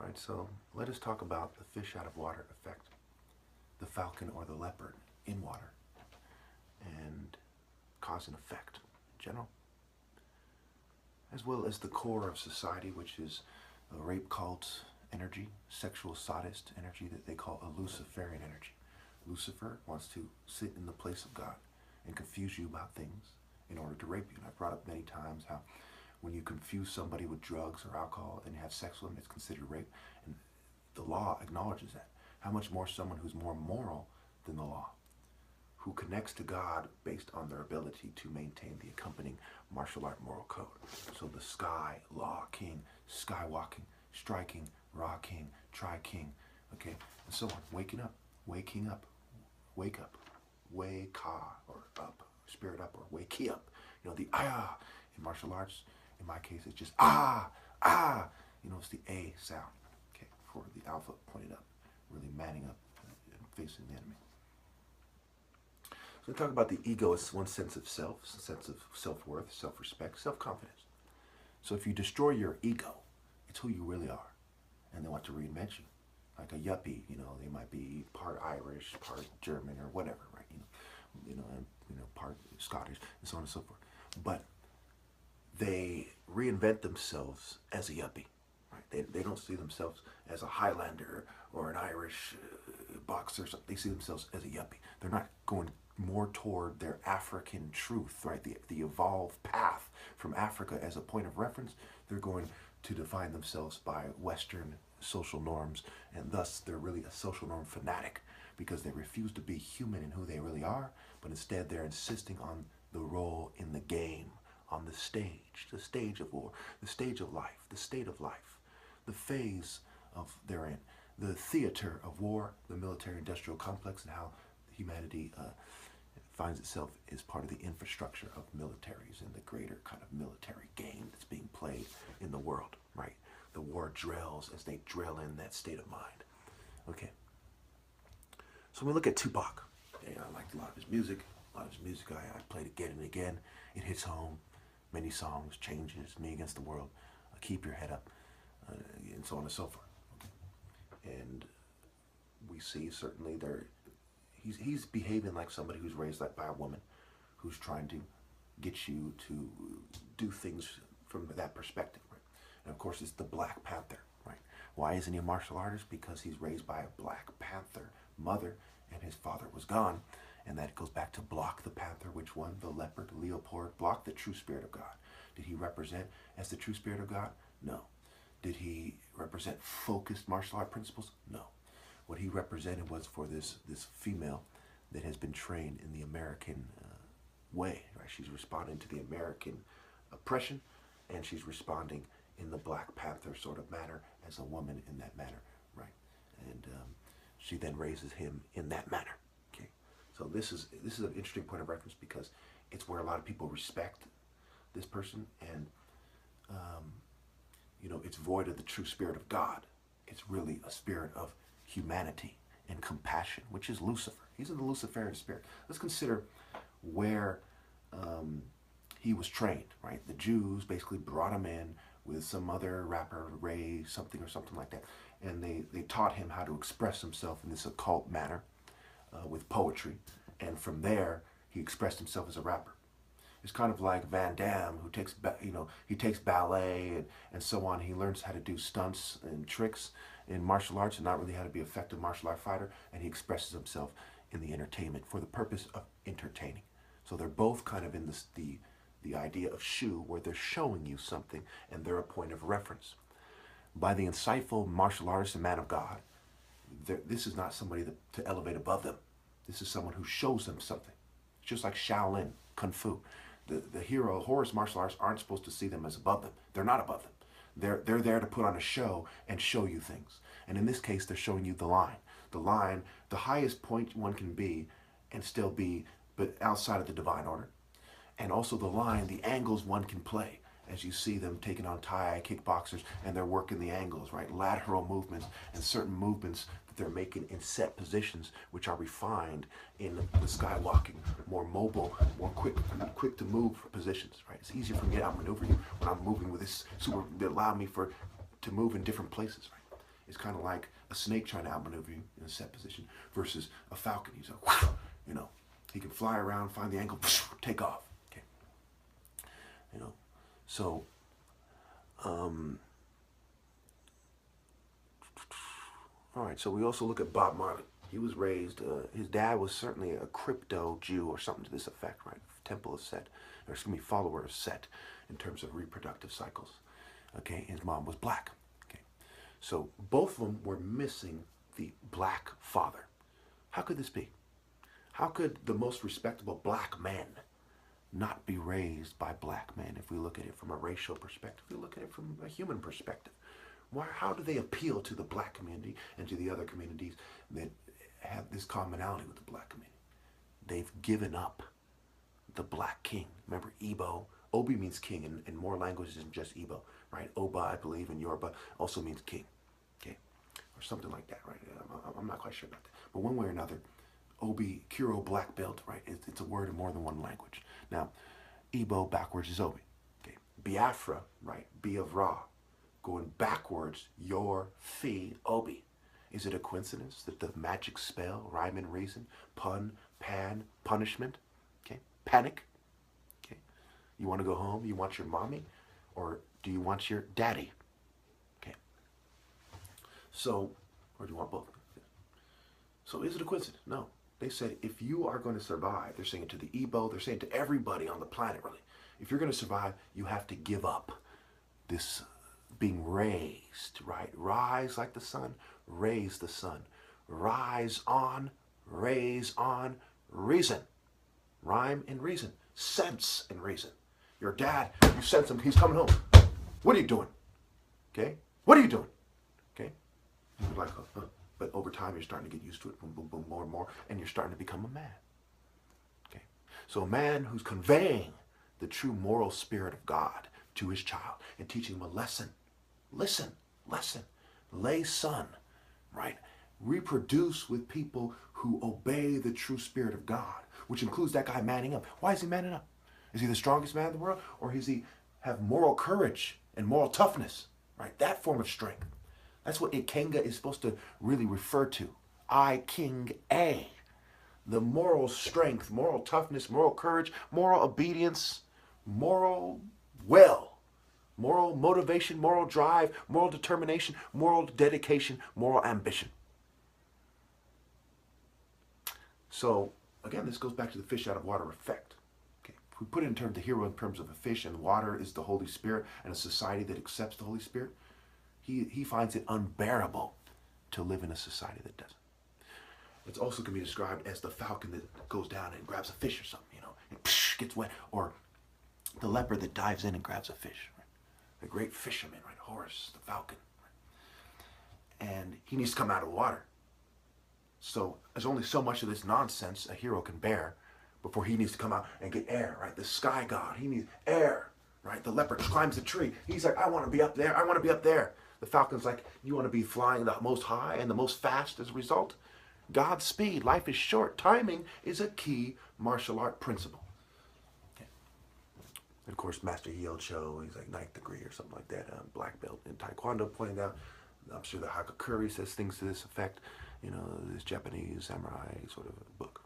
Right, so let us talk about the fish out of water effect, the falcon or the leopard in water, and cause and effect in general, as well as the core of society, which is a rape cult energy, sexual sadist energy that they call a Luciferian energy. Lucifer wants to sit in the place of God and confuse you about things in order to rape you. And I've brought up many times how when you confuse somebody with drugs or alcohol and you have sex with them, it's considered rape. And the law acknowledges that. How much more someone who's more moral than the law, who connects to God based on their ability to maintain the accompanying martial art moral code. So the sky, law, king, skywalking, striking, raw king, tri king, okay, and so on. Waking up, wake up, or up, spirit up, or wake up. You know, the in martial arts, in my case, it's just you know, it's the A sound, okay, for the alpha pointed up, really manning up and facing the enemy. So we talk about the ego as one sense of self, a sense of self-worth, self-respect, self-confidence. So if you destroy your ego, it's who you really are. And they want to reinvent you. Like a yuppie, you know, they might be part Irish, part German, or whatever, right? Part Scottish, and so on and so forth. But they reinvent themselves as a yuppie, right? They don't see themselves as a Highlander or an Irish boxer or something. They see themselves as a yuppie. They're not going more toward their African truth, right? The evolved path from Africa as a point of reference. They're going to define themselves by Western social norms, and thus they're really a social norm fanatic because they refuse to be human in who they really are, but instead they're insisting on the role in the game, on the stage of war, the stage of life, the state of life, the phase of therein, the theater of war, the military-industrial complex, and how humanity finds itself as part of the infrastructure of militaries and the greater kind of military game that's being played in the world, right? The war drills as they drill in that state of mind. Okay. So when we look at Tupac, I like a lot of his music. A lot of his music I played again and again. It hits home. Many songs, Changes, Me Against the World, Keep Your Head Up, and so on and so forth. Okay. And we see certainly he's behaving like somebody who's raised by a woman who's trying to get you to do things from that perspective, right? And of course, it's the Black Panther, right? Why isn't he a martial artist? Because he's raised by a Black Panther mother, and his father was gone. And that goes back to block the panther, which one? The leopard, Leopold, block the true spirit of God. Did he represent as the true spirit of God? No. Did he represent focused martial art principles? No. What he represented was for this female that has been trained in the American way, right? She's responding to the American oppression, and she's responding in the Black Panther sort of manner as a woman in that manner, right? And she then raises him in that manner. Okay, so this is an interesting point of reference because it's where a lot of people respect this person, and it's void of the true spirit of God. It's really a spirit of humanity and compassion, which is Lucifer. He's in the Luciferian spirit. Let's consider where he was trained, right? The Jews basically brought him in with some other rapper, Ray something or something like that, and they taught him how to express himself in this occult manner with poetry, and from there he expressed himself as a rapper. It's kind of like Van Damme, who takes ballet and so on. He learns how to do stunts and tricks in martial arts and not really how to be an effective martial art fighter, and he expresses himself in the entertainment for the purpose of entertaining. So they're both kind of in the idea of shoe, where they're showing you something and they're a point of reference. By the insightful martial artist and man of God, this is not somebody to elevate above them. This is someone who shows them something. It's just like Shaolin, Kung Fu. The hero, Horus martial arts aren't supposed to see them as above them. They're not above them. They're there to put on a show and show you things. And in this case, they're showing you the line. The line, the highest point one can be and still be, but outside of the divine order. And also the line, the angles one can play. As you see them taking on Thai kickboxers, and they're working the angles, right? Lateral movements and certain movements that they're making in set positions, which are refined in the skywalking, more mobile, more quick to move positions, right? It's easier for me to outmaneuver you when I'm moving with this super that allow me to move in different places, right? It's kind of like a snake trying to outmaneuver you in a set position versus a falcon. He's like, you know, he can fly around, find the angle, take off. Okay, you know, so all right. So we also look at Bob Marley. He was raised. His dad was certainly a crypto Jew or something to this effect, right? Temple of Set, or excuse me, follower of Set, in terms of reproductive cycles. Okay, his mom was black. Okay, so both of them were missing the black father. How could this be? How could the most respectable black men not be raised by black men if we look at it from a racial perspective, if we look at it from a human perspective? Why, how do they appeal to the black community and to the other communities that have this commonality with the black community? They've given up the black king. Remember, Igbo, Obi means king in more languages than just Igbo, right? Oba, I believe, in Yoruba also means king, okay? Or something like that, right? I'm not quite sure about that. But one way or another, Obi, Kuro, black belt, right? It's a word in more than one language. Now, Igbo backwards is Obi, okay? Biafra, right? B of Ra. Going backwards, your Fi, Obi. Is it a coincidence that the magic spell, rhyme and reason, pun, pan, punishment, okay? Panic, okay? You want to go home? You want your mommy? Or do you want your daddy? Okay. So, or do you want both? So is it a coincidence? No. They said if you are going to survive, they're saying it to the Igbo, they're saying to everybody on the planet, really. If you're going to survive, you have to give up this being raised, right? Rise like the sun, raise the sun. Rise on, raise on, reason. Rhyme and reason. Sense and reason. Your dad, you sense him, he's coming home. What are you doing? Okay? What are you doing? Okay? You're like, but over time you're starting to get used to it, boom, boom, boom, more and more, and you're starting to become a man. Okay? So a man who's conveying the true moral spirit of God to his child and teaching him a lesson. Listen, lesson. Lay son, right? Reproduce with people who obey the true spirit of God, which includes that guy manning up. Why is he manning up? Is he the strongest man in the world? Or does he have moral courage and moral toughness, right? That form of strength. That's what Ikenga is supposed to really refer to. I, King A. The moral strength, moral toughness, moral courage, moral obedience, moral will. Moral motivation, moral drive, moral determination, moral dedication, moral ambition. So, again, this goes back to the fish out of water effect. Okay. If we put it in terms of the hero in terms of a fish, and water is the Holy Spirit, and a society that accepts the Holy Spirit, he finds it unbearable to live in a society that doesn't. It's also can be described as the falcon that goes down and grabs a fish or something, you know, and gets wet, or the leopard that dives in and grabs a fish. The great fisherman, right? Horus, the falcon. Right? And he needs to come out of the water. So there's only so much of this nonsense a hero can bear before he needs to come out and get air, right? The sky god, he needs air, right? The leopard climbs the tree. He's like, I want to be up there. I want to be up there. The falcon's like, you want to be flying the most high and the most fast as a result? Godspeed. Life is short. Timing is a key martial art principle. And of course, Master Hyo Cho, he's like 9th degree or something like that, black belt in Taekwondo, pointed out. I'm sure the Hakakuri says things to this effect, you know, this Japanese samurai sort of book.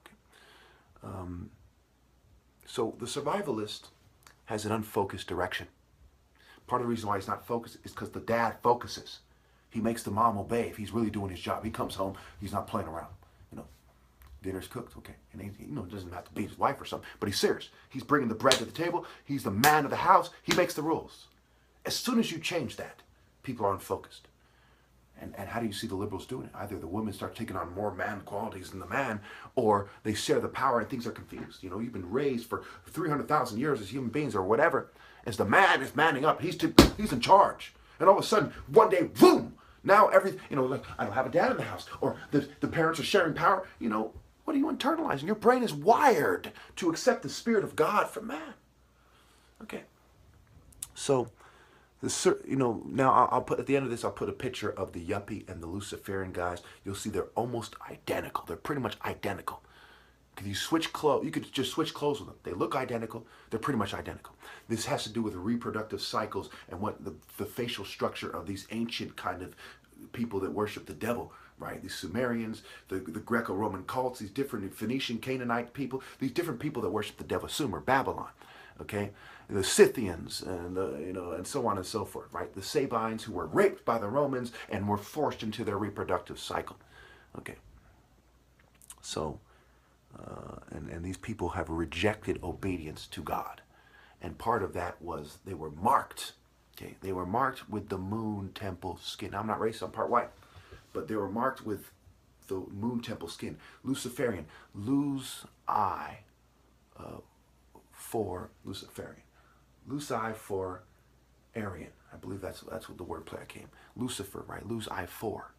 Okay. So the survivalist has an unfocused direction. Part of the reason why he's not focused is because the dad focuses. He makes the mom obey if he's really doing his job. He comes home, he's not playing around, you know. Dinner's cooked, okay. And he, you know, doesn't have to beat his wife or something, but he's serious. He's bringing the bread to the table. He's the man of the house. He makes the rules. As soon as you change that, people are unfocused. And how do you see the liberals doing it? Either the women start taking on more man qualities than the man, or they share the power and things are confused. You know, you've been raised for 300,000 years as human beings or whatever. As the man is manning up, he's in charge. And all of a sudden, one day, boom, now everything, you know, like, I don't have a dad in the house, or the parents are sharing power, you know. What are you internalizing? Your brain is wired to accept the Spirit of God from man. Okay. So, you know, now I'll put, at the end of this, I'll put a picture of the yuppie and the Luciferian guys. You'll see they're almost identical. They're pretty much identical. If you switch clothes, you could just switch clothes with them. They look identical. They're pretty much identical. This has to do with reproductive cycles and what the facial structure of these ancient kind of people that worship the devil, right? These Sumerians, the Greco-Roman cults, these different Phoenician, Canaanite people, these different people that worship the devil, Sumer, Babylon, okay? The Scythians, and and so on and so forth, right? The Sabines, who were raped by the Romans and were forced into their reproductive cycle, okay? So, and these people have rejected obedience to God. And part of that was they were marked, okay? They were marked with the moon temple skin. Now, I'm not racist, I'm part white. But they were marked with the moon temple skin. Luciferian, lose eye for Luciferian. Lose eye for Aryan. I believe that's what the wordplay came. Lucifer, right? Lose eye for,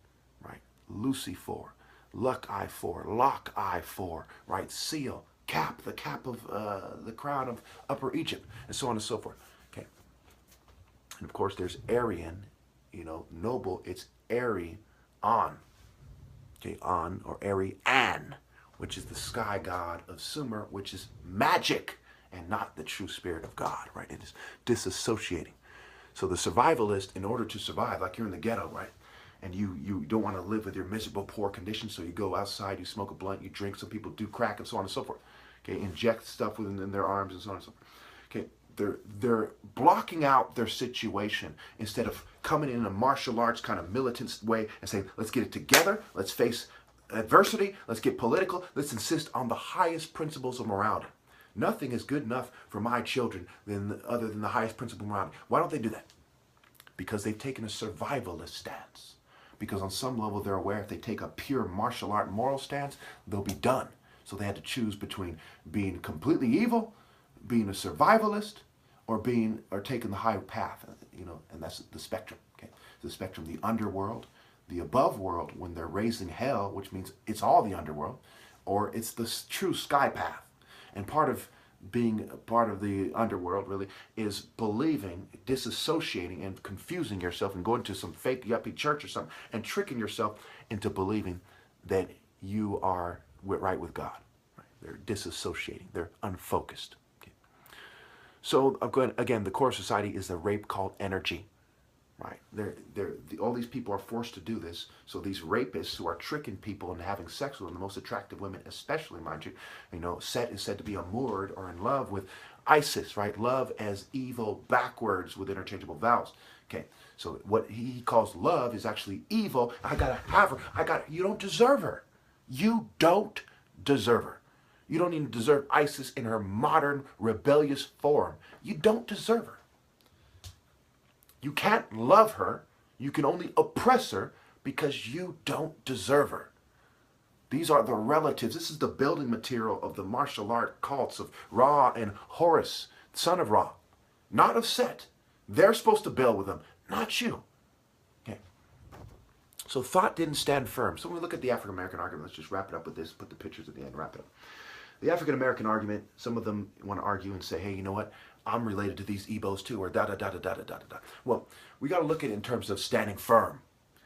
right? Lucifer. Luck eye for. Lock eye for, right? Seal. Cap, the cap of the crown of Upper Egypt, and so on and so forth. Okay. And of course, there's Aryan, noble. It's Ari on. Okay, on or Ari-an, which is the sky god of Sumer, which is magic and not the true spirit of God, right? It is disassociating. So the survivalist, in order to survive, like you're in the ghetto, right? And you don't want to live with your miserable, poor conditions, so you go outside, you smoke a blunt, you drink, some people do crack, and so on and so forth. Okay, inject stuff within their arms and so on and so forth. Okay, they're blocking out their situation instead of coming in a martial arts kind of militant way and saying, let's get it together, let's face adversity, let's get political, let's insist on the highest principles of morality. Nothing is good enough for my children other than the highest principle of morality. Why don't they do that? Because they've taken a survivalist stance. Because on some level they're aware if they take a pure martial art moral stance, they'll be done. So they had to choose between being completely evil, being a survivalist, or taking the high path, and that's the spectrum. Okay, the spectrum, the underworld, the above world, when they're raising hell, which means it's all the underworld, or it's the true sky path. And part of being part of the underworld really is believing, disassociating, and confusing yourself and going to some fake yuppie church or something and tricking yourself into believing that you are right with God. Right? They're disassociating. They're unfocused. Okay. So again, the core society is the rape cult energy. Right? All these people are forced to do this. So these rapists who are tricking people and having sex with them, the most attractive women, especially, mind you, Set is said to be amored or in love with Isis, right? Love as evil backwards with interchangeable vowels. Okay, so what he calls love is actually evil. I gotta have her. You don't deserve her. You don't deserve her. You don't even deserve Isis in her modern rebellious form. You don't deserve her. You can't love her. You can only oppress her because you don't deserve her. These are the relatives. This is the building material of the martial art cults of Ra and Horus, son of Ra, not of Set. They're supposed to build with them, not you. Okay. So thought didn't stand firm. So when we look at the African American argument, let's just wrap it up with this, put the pictures at the end, wrap it up. The African American argument, some of them want to argue and say, hey, you know what? I'm related to these Igbos too, or da-da-da-da-da-da-da-da. Well, we got to look at it in terms of standing firm.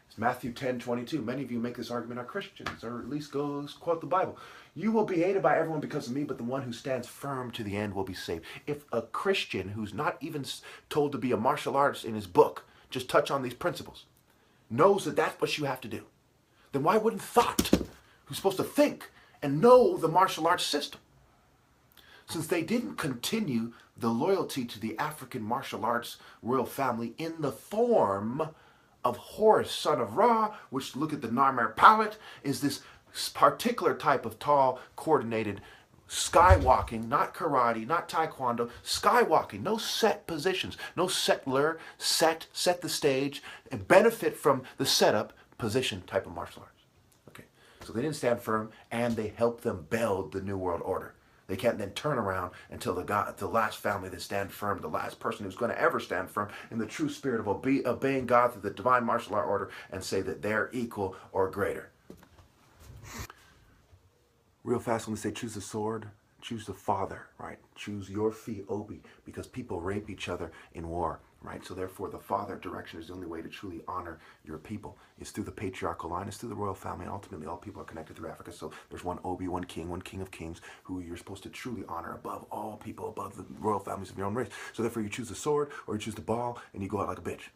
It's Matthew 10:22. Many of you make this argument are Christians, or at least go quote the Bible. You will be hated by everyone because of me, but the one who stands firm to the end will be saved. If a Christian who's not even told to be a martial artist in his book, just touch on these principles, knows that that's what you have to do, then why wouldn't thought, who's supposed to think and know the martial arts system? Since they didn't continue the loyalty to the African martial arts royal family in the form of Horus, son of Ra, which, look at the Narmer palette, is this particular type of tall, coordinated skywalking, not karate, not taekwondo, skywalking, no set positions, no settler, set the stage, and benefit from the setup position type of martial arts. Okay, so they didn't stand firm, and they helped them build the New World Order. They can't then turn around until the last family that stand firm, the last person who's going to ever stand firm in the true spirit of obeying God through the divine martial art order, and say that they're equal or greater. Real fast, when they say choose the sword, choose the father, right? Choose your fee, Obi, because people rape each other in war, right? So therefore, the father direction is the only way to truly honor your people. It's through the patriarchal line, it's through the royal family, and ultimately all people are connected through Africa. So there's one Obi, one king of kings, who you're supposed to truly honor above all people, above the royal families of your own race. So therefore, you choose the sword, or you choose the ball, and you go out like a bitch.